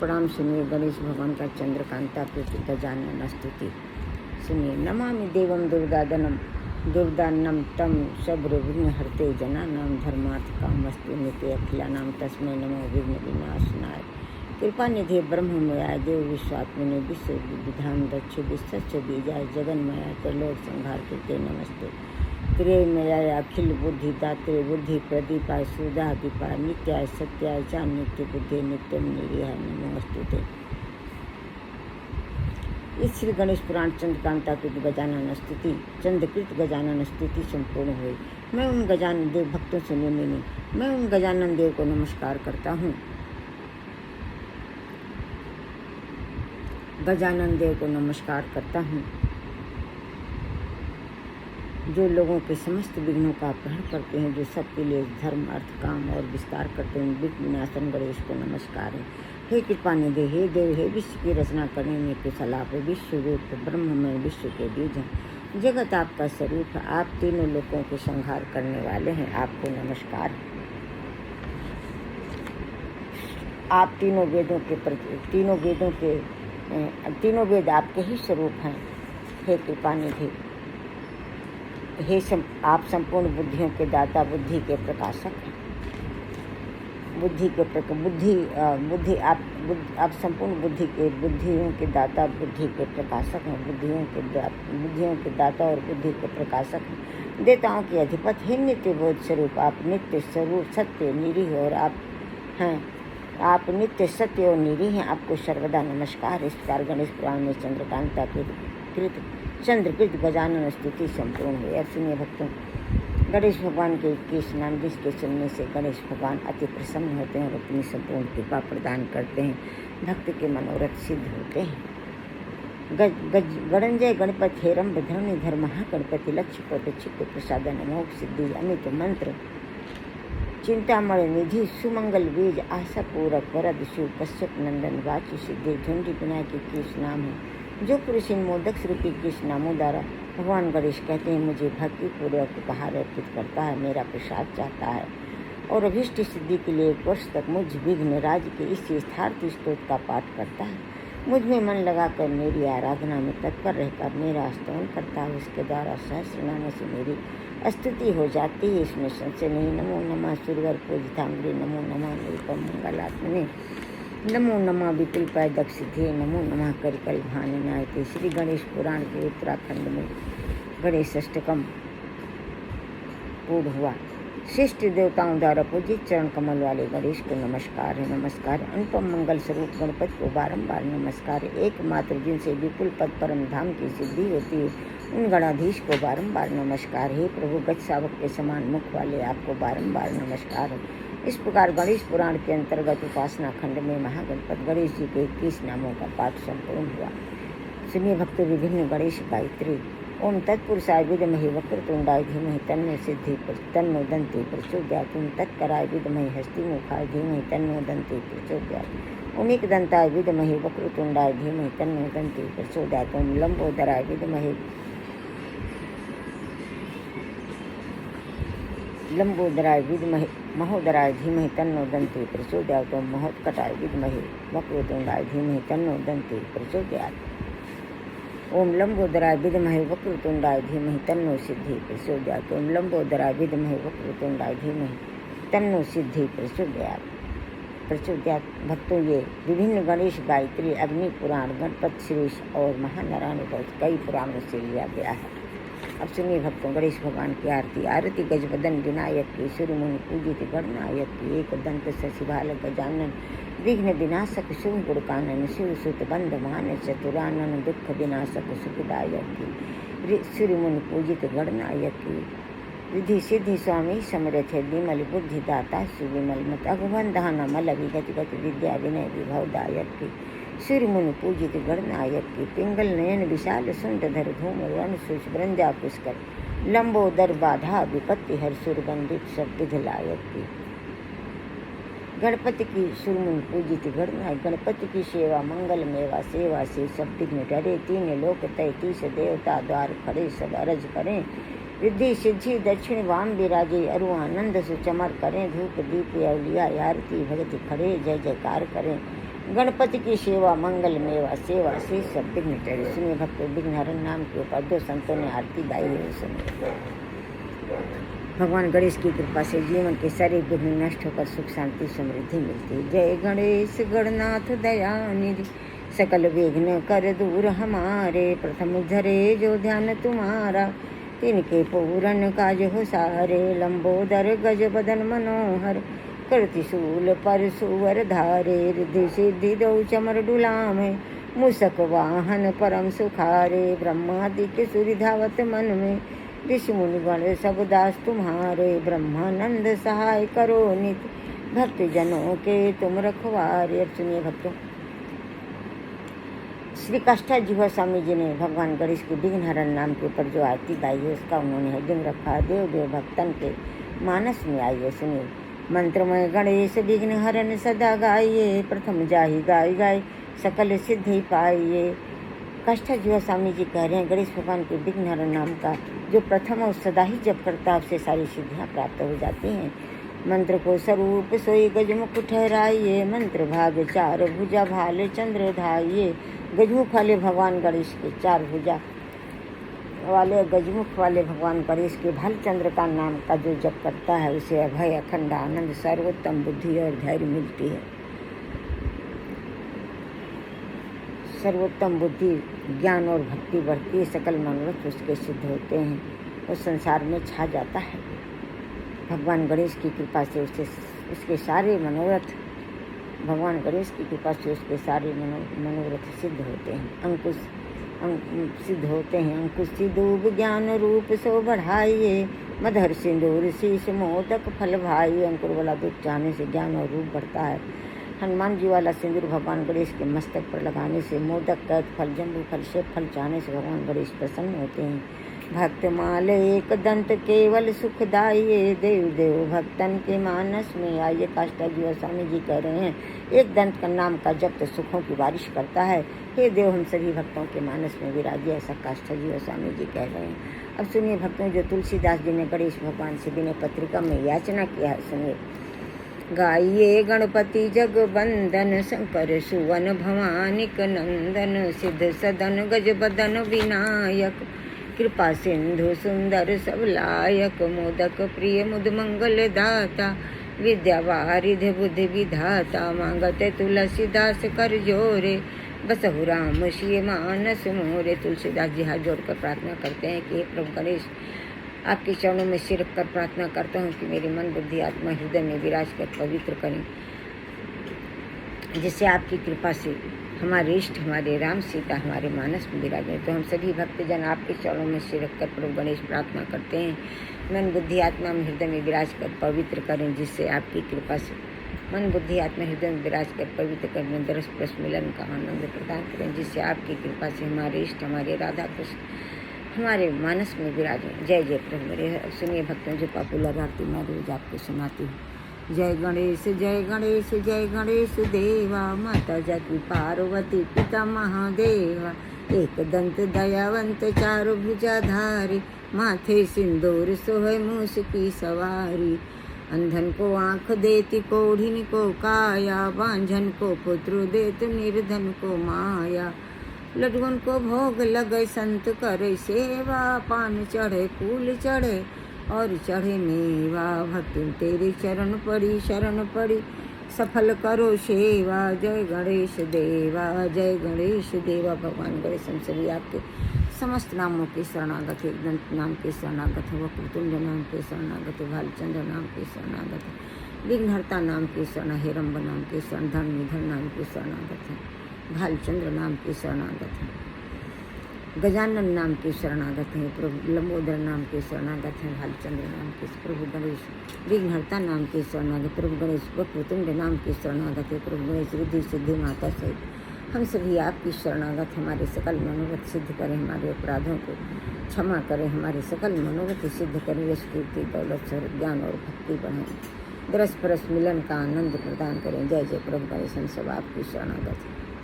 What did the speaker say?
प्रणाम। सुनिए गणेश भगवान का चंद्रकांता प्रीति गजानन स्तुति सुनिए। नमामि देवम दुर्गादनम दुर्दान्नम तम शब्रविघ्न हरते जनानाम धर्मार्थ कामस्तु नित्य अखिलानाम तस्मै नमो विघ्न विनाशनाय। कृपा निधि ब्रह्ममया देव विश्वात्मने विश्व विधान दक्ष विश्व बीजाय जगन्मया त्रिलोक संहार कृते नमस्ते। त्रेमया अखिल बुद्धि दात्रे बुद्धि प्रदीपाय सुधा दीपाय नित्याय सत्याय चा नित्य बुद्धि नित्यम निरीहाय नमोस्तुते। इस श्री गणेश पुराण चंद्रकांता कृत गजानन स्तुति चंद्रकृत गजानन स्तुति संपूर्ण हुई। मैं उन गजानन देव भक्तों से मैं उन गजानन देव को नमस्कार करता हूँ। गजानन देव को नमस्कार करता हूँ जो लोगों के समस्त विघ्नों का अपहरण करते हैं, जो सबके लिए धर्म अर्थ काम और विस्तार करते हैं। विघ्न विनाशन गणेश को नमस्कार है। हे कृपा निधि, हे देव, हे विश्व की रचना करने में कुशलाप, विश्व रूप ब्रह्म में विश्व के बीज हैं। जगत आपका स्वरूप है। आप तीनों लोगों के संहार करने वाले हैं। आपको नमस्कार। आप तीनों वेद आपके ही स्वरूप हैं। हे कृपा निधि, आप संपूर्ण बुद्धियों के दाता, बुद्धि के प्रकाशक हैं। आप संपूर्ण बुद्धियों के दाता, बुद्धि के प्रकाशक हैं। बुद्धियों के दाता और बुद्धि के प्रकाशक हैं। देवताओं के अधिपति हैं। नित्य बोध स्वरूप आप नित्य स्वरूप सत्य निरीह और आप नित्य सत्य और निरीह हैं। आपको सर्वदा नमस्कार। इस प्रकार गणेश पुराण में चंद्रकांता चंद्रकृत गजानन स्तुति संपूर्ण हुई। अब सुनिए भक्तों, गणेश भगवान के 21 नाम जिसके सुनने से गणेश भगवान अति प्रसन्न होते हैं और अपनी संपूर्ण कृपा प्रदान करते हैं। भक्त के मनोरथ सिद्ध होते हैं। गणंजय गणपति हेरम्ब धरणिधर महागणपति लक्ष्यपति चित्त प्रसादन मोक्ष सिद्धि अमित मंत्र चिंतामणि निधि सुमंगल बीज आशा पूरक वरद शिव कश्यप नंदन वाची सिद्धि झुंडी विनायक 21 नाम है। जो पुरुष इन मोदक रूपी 21 नामों द्वारा भगवान गणेश कहते हैं मुझे भक्ति पूर्वक उपहार अर्पित करता है, मेरा प्रसाद चाहता है और अभीष्ट सिद्धि के लिए 1 वर्ष तक मुझ विघ्न राज के इस यथार्थ स्तोत्र का पाठ करता है, मुझ में मन लगाकर मेरी आराधना में तत्पर रहकर मेरा स्तवन करता है, उसके द्वारा सहस्रनाम से मेरी स्तुति हो जाती है, इसमें संशय नहीं। नमो नमः सुरवर पूजितांग्री, नमो नमः निरुपम मंगलात्मने, नमो नमः विपुल पैदक सिद्धि, नमो नमः करिकल भानि नायते। श्री गणेश पुराण के उत्तराखंड में गणेश अष्टकम पूर्ण हुआ। श्रेष्ठ देवताओं द्वारा पूजित चरण कमल वाले गणेश को नमस्कार है। नमस्कार। अनुपम मंगल स्वरूप गणपति को बारंबार नमस्कार है। एकमात्र जिनसे विपुल पद परम धाम की सिद्धि होती है उन गणाधीश को बारंबार नमस्कार है। प्रभु गज शावक के समान मुख वाले आपको बारंबार नमस्कार है। इस प्रकार गणेश पुराण के अंतर्गत उपासना खंड में महागणपति गणेश जी के 21 नामों का पाठ संपूर्ण हुआ। सुनिए भक्तों, विभिन्न गणेश गायत्री। ओम तत्पुरुषाय विद्महे वक्रतुंडाय धीमहि तन्नो सिद्धि तन्नो दन्ति प्रचोदयात्। ओम तत्कराय विद्महे हस्तिमुखाय धीमहि तन्नो दन्ति प्रचोदयात्। ओम एकदन्ताय विद्महे वक्रतुंडाय धीमहि तन्नो दन्ति प्रचोदयात्। ओम लंबोदराय विद्महे महोदराय धीमहि तन्नो दन्ति प्रचोदयात्। ओम महोत्कटाय विद्महे वक्रतुंडाय धीमहि तन्नो दन्ति प्रचोदयात्। ओम लंबोदराय विद्महे वक्रतुंडाय धीमहि तन्नो सिद्धि प्रचोदयात्। ओम लंबोदराय विद्महे वक्रतुंडाय धीमहि तन्नो सिद्धि प्रचोदयात्। भक्तों, ये विभिन्न गणेश गायत्री अग्नि पुराण, गणपति श्रेष्ठ और महानारायण बहुत कई पुराणों से लिया गया है। अब सुनिए भक्तों, गणेश भगवान की आरती। आरती गजवदन विनायक की, सूर्यमुनि पूजित गणनायक की, एक दंत शशिभाल गजानन विघ्न विनाशक शुभ गुणकानन शिव सुत बंध मान चतुरानन दुख विनाशक सुखदायक की, सूर्यमुनि पूजित गणनायक की, रिद्धि सिद्धि स्वामी समरथ विमल बुद्धि दाता सुविमल मत अगुबंधान मल विगत गति विद्या विनय विभवदायक की, सूर्यमुनि पूजित गणनायक की, पिंगल नयन विशाल सुंदधर धूम वन सूच ब्रंजा पुष्कर लंबोदर बाधा विपत्ति हर सुरगंधित सब विधलायक की, गणपति की सूर्यमुनि पूजित गणनायक। गणपति की सेवा मंगल मेवा सेवा से सब विघ्न डरे, 3 लोक 33 देवता द्वार खड़े सब अरज करें, रिद्धि सिद्धि दक्षिण वाम विराजे अरु आनंद सुचमर करें, धूप दीप अवलिया आरती भगत खड़े जय जयकार करें, गणपति की सेवा मंगल मेवा सेवा से सब विघ्न टरे। सुनिए भक्तों, विघ्नहरण नाम के ऊपर 2 संतों ने आरती गाई है। सुनिए, भगवान गणेश की कृपा से जीवन के सारे विघ्न नष्ट होकर सुख शांति समृद्धि मिलती है। जय गणेश गणनाथ दयानिधि, सकल विघ्न कर दूर हमारे। प्रथम धरे जो ध्यान तुम्हारा, तिनके पूरन काज हो सारे। लंबोदर गज बदन मनोहर, करति शूल पर सुवर धारे। रिद्धि सिद्धि दो चमर डुलामे, मूसक वाहन परम सुखारे। ब्रह्मादि के सूर्य धावत मन में, ऋषि मुनिगण सब दास तुम्हारे। ब्रह्मानंद सहाय करो नित, भक्त जनों के तुम रखवारे। अब सुनिए भक्तों, श्री काष्ठाजीवा स्वामी जी ने भगवान गणेश के विघ्नहरण नाम के ऊपर जो आरती गाई है, उसका उन्होंने हेडिंग रखा देव देव भक्तन के मानस में आई है। सुनिए, मंत्रमय गणेश विघ्नहरण सदा गाइए। प्रथम जाहि गाय गाय सकल सिद्धि पाइए। काष्ठाजीवा स्वामी जी कह रहे हैं, गणेश भगवान के विघ्नहरण नाम का जो प्रथम और सदा ही जप करता है, उससे सारी सिद्धियाँ प्राप्त हो जाती हैं। मंत्र को स्वरूप सोई गजमुख ठहराइए। मंत्र भाग 4 भुजा भाले चंद्र धाइए। गजमुख वाले भगवान गणेश के 4 भुजा वाले गजमुख वाले भगवान गणेश के भालचंद्र का नाम का जो जप करता है, उसे अभय अखंड आनंद सर्वोत्तम बुद्धि और धैर्य मिलती है। सर्वोत्तम बुद्धि, ज्ञान और भक्ति बढ़ती है। सकल मनोरथ उसके सिद्ध होते हैं। वो संसार में छा जाता है। भगवान गणेश की कृपा से उसके सारे मनोरथ, भगवान गणेश की कृपा से उसके सारे मनोरथ सिद्ध होते हैं। अंकुश सिद्ध होते हैं। अंकुश सिद्धूब ज्ञान रूप सो बढ़ाइए। मधुर सिंदूर शीश मोदक फल भाई। अंकुर वाला दूध चाहने से ज्ञान और रूप बढ़ता है। हनुमान जी वाला सिंदूर भगवान गणेश के मस्तक पर लगाने से, मोदक कैद फल जम्बू फल सेब फल चाहने से भगवान गणेश प्रसन्न होते हैं। भक्त माल एक दंत केवल सुखदाइए। देव देव भक्तन के मानस में आइए। काष्ठाजीवा स्वामी जी कह रहे हैं, एक दंत का नाम का जप तो सुखों की बारिश करता है। हे देव, हम सभी भक्तों के मानस में विराजिए, ऐसा काष्ठाजीवा स्वामी जी कह रहे हैं। अब सुनिए भक्तों, जो तुलसीदास जी ने गणेश भगवान से विनय पत्रिका में याचना किया है, सुनिए। गाइए गणपति जगबंदन, शंकर सुवन भवानिक नंदन। सिद्ध सदन गज बदन विनायक, कृपा सिंधु सुंदर सब लायक। मोदक प्रिय मुद मंगल दाता, विद्या वारिधि बुद्धि विधाता। मांगते तुलसीदास कर जोरे, बसहु राम सिय मानस मोरे। तुलसीदास जी हाथ जोड़कर प्रार्थना करते हैं कि हे प्रभु गणेश, आपके चरणों में सिर रखकर प्रार्थना करता हूँ कि मेरी मन बुद्धि आत्मा हृदय में विराज कर पवित्र करें, जिससे आपकी कृपा से हमारे इष्ट, हमारे राम सीता हमारे मानस में विराजे। तो हम सभी भक्तजन आपके चरणों में सिर रखकर प्रभु गणेश प्रार्थना करते हैं, मन बुद्धि आत्मा में हृदय में विराज कर पवित्र करें, जिससे आपकी कृपा से मन बुद्धि आत्मा हृदय में विराज कर पवित्र करने दरस परस मिलन का आनंद प्रदान करें, जिससे आपकी कृपा से हमारे इष्ट, हमारे राधा कृष्ण हमारे मानस में विराजें। जय जय प्रभु मेरे। सुनिए भक्तों, जो पॉपुलर आरती मैं रोज आपको सुनाती हूँ। जय गणेश जय गणेश जय गणेश देवा, माता जगती पार्वती पिता महादेवा। एक दंत दयावंत चारु भुजाधारी, माथे सिंदूर सोहे मूस की सवारी। अंधन को आँख देती कोढ़िन को काया, बांझन को पुत्र देत निर्धन को माया। लड्डुअन को भोग लगे संत करे सेवा, पान चढ़े फूल चढ़े और चढ़े मेवा। भक्ति तेरे चरण पड़ी शरण पड़ी, सफल करो सेवा। जय गणेश देवा जय गणेश देवा। भगवान गणेश हम सभी आपके समस्त नामों के शरणागत, एक दंत नाम के शरणागत, वक्रतुंड नाम के शरणागत, भालचंद्र नाम के शरणागत, विघ्नहर्ता नाम के शरण, हेरम्ब नाम के शरण, धर्मनिधर नाम के शरणागत है, भालचंद्र नाम के शरणागत हैं, गजानन नाम के शरणागत हैं, प्रभु लंबोदर नाम के शरणागत हैं, भालचंद्र नाम के, प्रभु गणेश विघ्नहर्ता नाम के शरणागत, प्रभु गणेश वक्रतुंड नाम के शरणागत है, प्रभु गणेश रिद्धि सिद्धि माता सहित हम सभी आपकी शरणागत। हमारे सकल मनोरथ सिद्ध करें, हमारे अपराधों को क्षमा करें, हमारे सकल मनोरथ सिद्ध करें, यश कीर्ति दौलत स्वर्ग ज्ञान और भक्ति बढ़ाएं, दरस परस मिलन का आनंद प्रदान करें। जय जय प्रभु गणेश हम सब आपकी शरणागत।